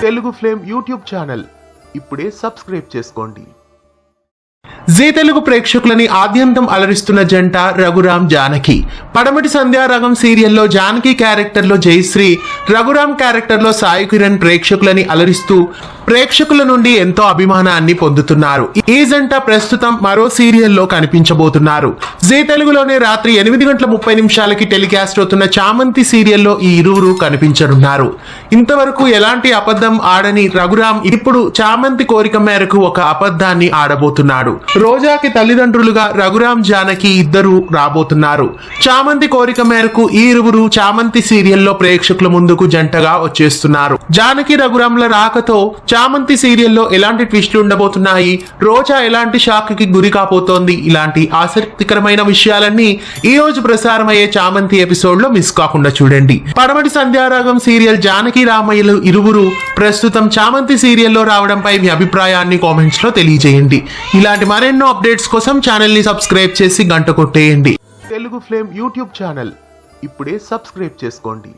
Telugu flame YouTube channel ఇప్పుడే subscribe చేసుకోండి. G Telugu ప్రేక్షకులని ఆద్యంతం అలరిస్తున్న జంట రఘురామ్ జానకి. పడమటి సంధ్యారాగం సీరియల్లో జానకి క్యారెక్టర్లో జయశ్రీ, రఘురామ్ క్యారెక్టర్లో సాయి కిరణ్ ప్రేక్షకులని అలరిస్తూ ప్రేక్షకుల నుండి ఎంతో అభిమానాన్ని పొందుతున్నారు. ఈ జంట ప్రస్తుతం మరో సీరియల్లో కనిపించబోతున్నారు. జీ తెలుగులోనే రాత్రి 8:30 టెలికాస్ట్ అవుతున్న చామంతి సీరియల్లో ఈ ఇరువురు కనిపించనున్నారు. ఇంతవరకు ఎలాంటి అబద్ధం ఆడని రఘురామ్ ఇప్పుడు చామంతి కోరిక మేరకు ఒక అబద్ధాన్ని ఆడబోతున్నాడు. రోజాకి తల్లిదండ్రులుగా రఘురామ్ జానకి ఇద్దరు రాబోతున్నారు. చామంతి కోరిక మేరకు ఈ ఇరువురు చామంతి సీరియల్లో ప్రేక్షకుల ముందుకు జంటగా వచ్చేస్తున్నారు. జానకి రఘురామ్ల రాకతో చామంతి సీరియల్లో ఎలాంటి ట్విస్టులు ఉండబోతున్నాయి, రోజా ఎలాంటి షాక్ కి గురి కాబోతోంది, ఇలాంటి ఆసక్తికరమైన విషయాలన్నీ ఈ రోజు ప్రసారమయ్యే చామంతి ఎపిసోడ్ లో మిస్ కాకుండా చూడండి. పడమటి సంధ్యారాగం సీరియల్ జానకి రామయ్యలు ఇరువురు ప్రస్తుతం చామంతి సీరియల్లో రావడంపై మీ అభిప్రాయాన్ని కామెంట్స్ లో తెలియజేయండి. ఇలాంటి మరెన్నో అప్డేట్స్ కోసం ఛానల్ ని సబ్స్క్రైబ్ చేసి గంట కొట్టేయండి. తెలుగు ఫ్లేమ్ యూట్యూబ్ ఛానల్ ఇప్పుడే సబ్స్క్రైబ్ చేసుకోండి.